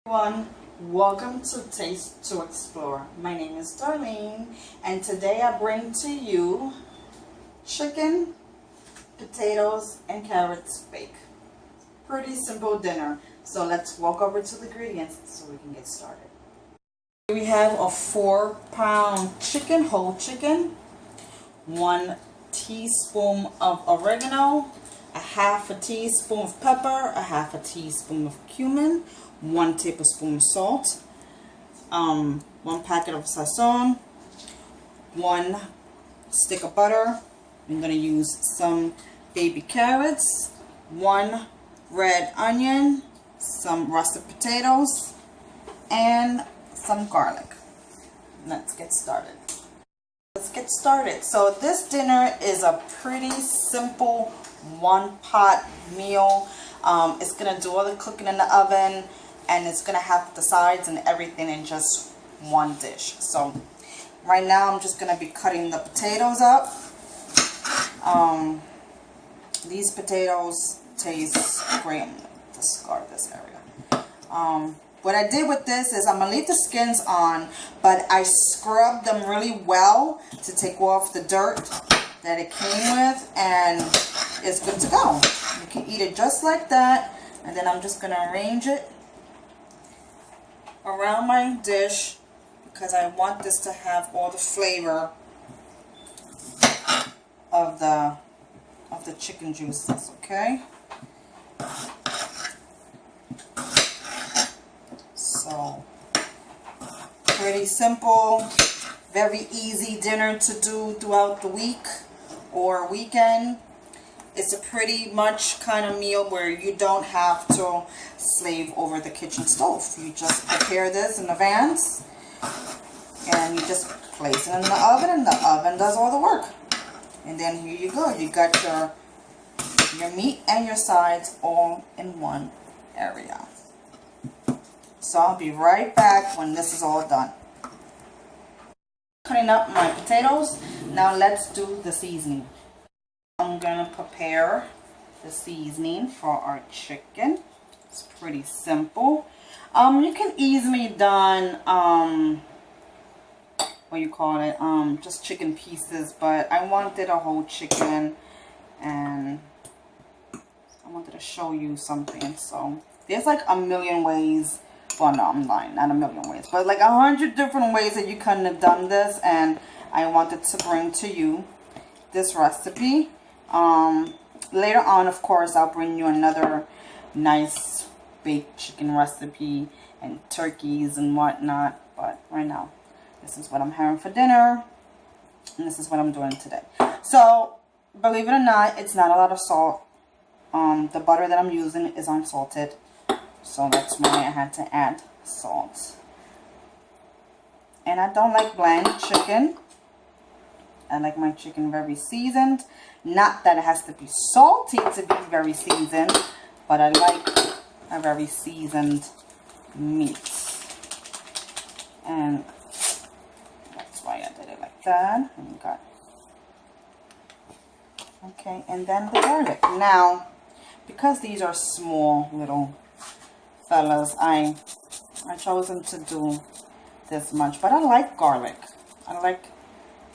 Everyone, welcome to Taste to Explore. My name is Darlene, and today I bring to you chicken, potatoes, and carrots baked. Pretty simple dinner. So let's walk over to the ingredients so we can get started. We have a 4-pound chicken, whole chicken, 1 teaspoon of oregano, a half a teaspoon of pepper, a half a teaspoon of cumin, 1 tablespoon of salt, 1 packet of sazon, 1 stick of butter. I'm going to use some baby carrots, 1 red onion, some russet potatoes, and some garlic. Let's get started. So this dinner is a pretty simple one-pot meal. It's going to do all the cooking in the oven, and it's going to have the sides and everything in just one dish. So right now I'm just going to be cutting the potatoes up. These potatoes taste great. I'm going to discard this area. What I did with this is I'm going to leave the skins on, but I scrubbed them really well to take off the dirt that it came with, and it's good to go. You can eat it just like that, and then I'm just going to arrange it around my dish because I want this to have all the flavor of the chicken juices, okay? So, pretty simple, very easy dinner to do throughout the week or weekend. It's a pretty much kind of meal where you don't have to slave over the kitchen stove. You just prepare this in advance and you just place it in the oven, and the oven does all the work. And then here you go. You got your meat and your sides all in one area. So I'll be right back when this is all done. Cutting up my potatoes. Now let's do the seasoning. I'm going to prepare the seasoning for our chicken. It's pretty simple. You can easily done, what you call it, just chicken pieces, but I wanted a whole chicken, and I wanted to show you something. So there's like a million ways. Well, no, I'm lying, not a million ways, but like 100 different ways that you couldn't have done this, and I wanted to bring to you this recipe. Later on, of course, I'll bring you another nice baked chicken recipe and turkeys and whatnot, but right now this is what I'm having for dinner, and this is what I'm doing today. So believe it or not, it's not a lot of salt. The butter that I'm using is unsalted, so that's why I had to add salt. And I don't like bland chicken. I like my chicken very seasoned. Not that it has to be salty to be very seasoned, but I like a very seasoned meat. And that's why I did it like that. And you got, okay, and then the garlic. Now, because these are small little fellas, I chosen to do this much, but I like garlic. I like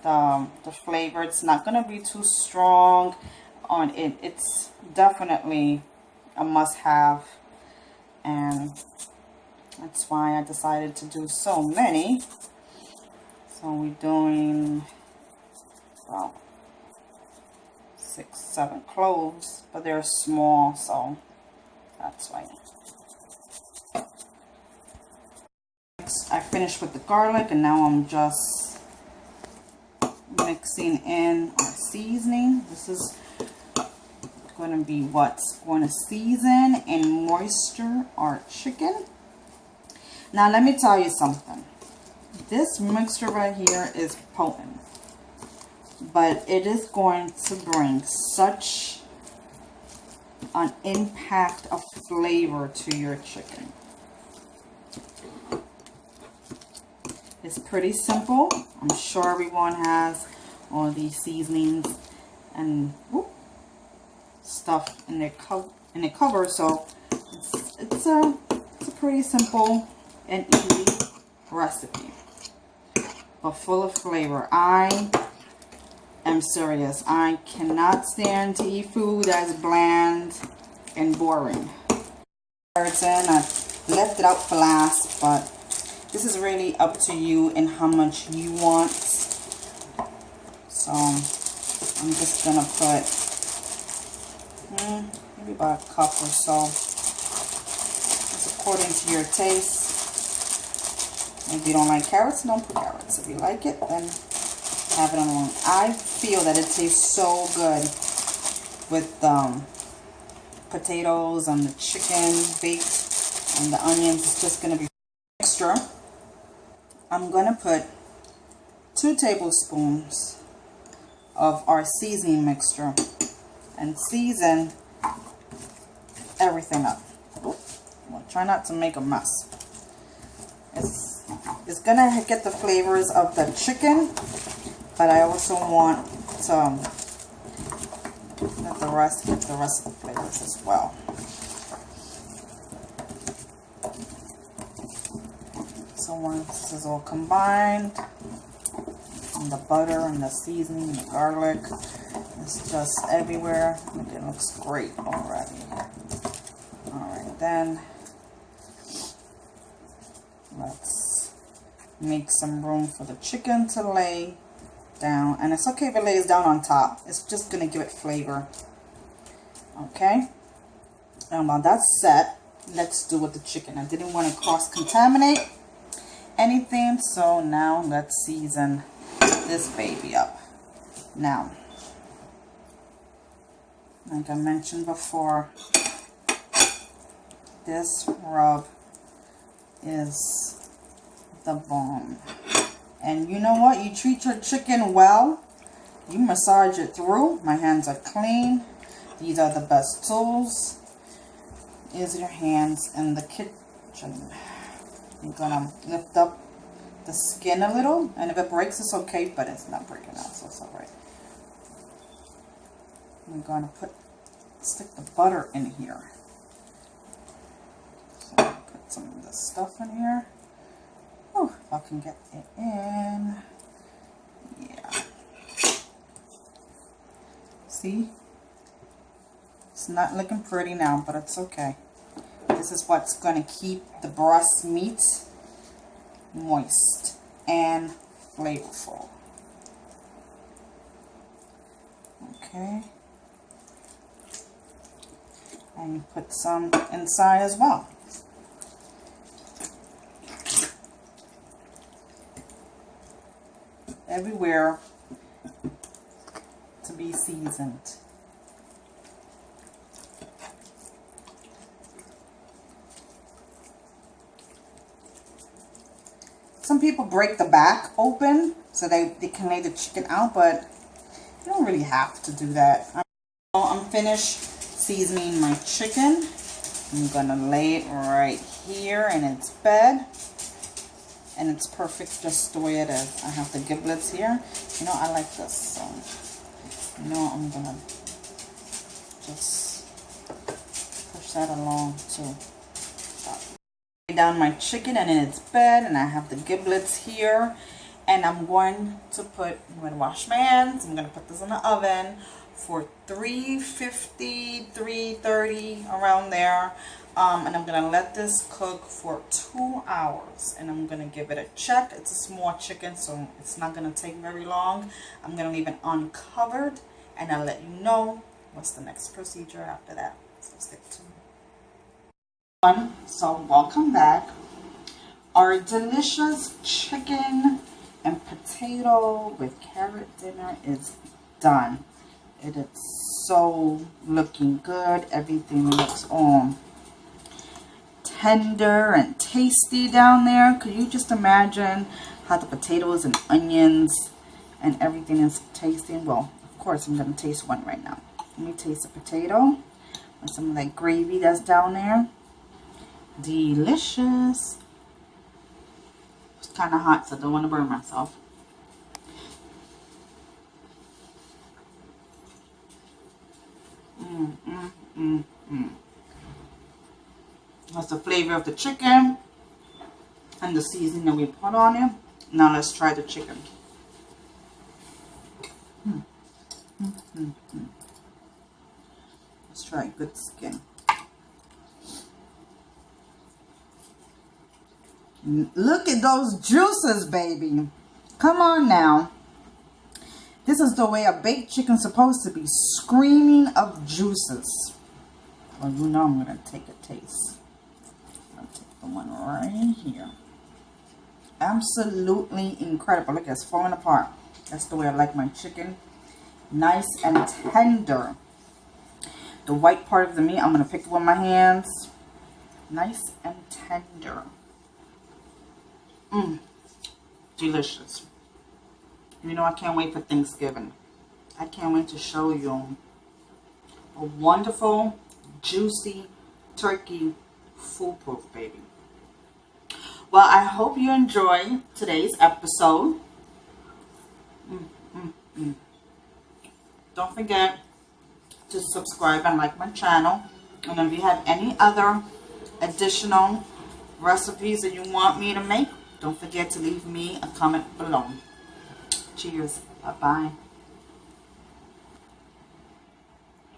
the flavor. It's not going to be too strong on it. It's definitely a must-have, and that's why I decided to do so many. So we're doing about 6-7 cloves, but they're small, so that's why. I finished with the garlic, and now I'm just mixing in our seasoning. This is going to be what's going to season and moisture our chicken. Now let me tell you something. This mixture right here is potent, but it is going to bring such an impact of flavor to your chicken. It's pretty simple. I'm sure everyone has all these seasonings and stuff in their cover, so it's a pretty simple and easy recipe, but full of flavor. I am serious. I cannot stand to eat food that's bland and boring. Carrots in. I left it out for last, but this is really up to you and how much you want. So I'm just gonna put maybe about a cup or so. It's according to your taste. If you don't like carrots, don't put carrots. If you like it, then have it on. I feel that it tastes so good with potatoes and the chicken baked and the onions. It's just gonna be extra. I'm gonna put 2 tablespoons of our seasoning mixture and season everything up. Well, try not to make a mess. It's gonna get the flavors of the chicken, but I also want to let the rest get the rest of the flavors as well. So once this is all combined, and the butter and the seasoning and the garlic, it's just everywhere. Look, it looks great already. Alright, then let's make some room for the chicken to lay down. And it's okay if it lays down on top. It's just going to give it flavor. Okay? And while that's set, let's do with the chicken. I didn't want to cross-contaminate anything, so now let's season this baby up. Now, like I mentioned before, this rub is the bomb. And you know what? You treat your chicken well, you massage it through. My hands are clean. These are the best tools. Is your hands in the kitchen. I'm gonna lift up the skin a little, and if it breaks, it's okay, but it's not breaking out, so it's alright. I'm gonna stick the butter in here. So put some of this stuff in here. Oh, if I can get it in. Yeah. See? It's not looking pretty now, but it's okay. This is what's going to keep the breast meat moist and flavorful. Okay. And you put some inside as well. Everywhere to be seasoned. Some people break the back open so they can lay the chicken out, but you don't really have to do that. I'm finished seasoning my chicken. I'm gonna lay it right here in its bed. And it's perfect just the way it is. I have the giblets here. You know, I like this. So, you know, I'm gonna just push that along too. Lay down my chicken and in its bed, and I have the giblets here. And I'm going to wash my hands. I'm gonna put this in the oven for 350, 330, around there. And I'm going to let this cook for 2 hours. And I'm going to give it a check. It's a small chicken, so it's not going to take very long. I'm going to leave it uncovered. And I'll let you know what's the next procedure after that. So stick to me. So welcome back. Our delicious chicken and potato with carrot dinner is done. It is so looking good. Everything looks tender and tasty down there. Could you just imagine how the potatoes and onions and everything is tasting? Well, of course I'm going to taste one right now. Let me taste the potato and some of that gravy that's down there. Delicious. It's kind of hot, so I don't want to burn myself. That's the flavor of the chicken and the seasoning that we put on it. Now let's try the chicken. Let's try good skin. Look at those juices, baby. Come on now. This is the way a baked chicken's supposed to be, screaming of juices. Well, you know I'm going to take a taste. I'll take the one right here. Absolutely incredible. Look, it's falling apart. That's the way I like my chicken. Nice and tender. The white part of the meat, I'm going to pick it with my hands. Nice and tender. Delicious. You know, I can't wait for Thanksgiving. I can't wait to show you a wonderful, juicy turkey foolproof, baby. Well, I hope you enjoyed today's episode. Don't forget to subscribe and like my channel. And if you have any other additional recipes that you want me to make, don't forget to leave me a comment below. Cheers. Bye-bye.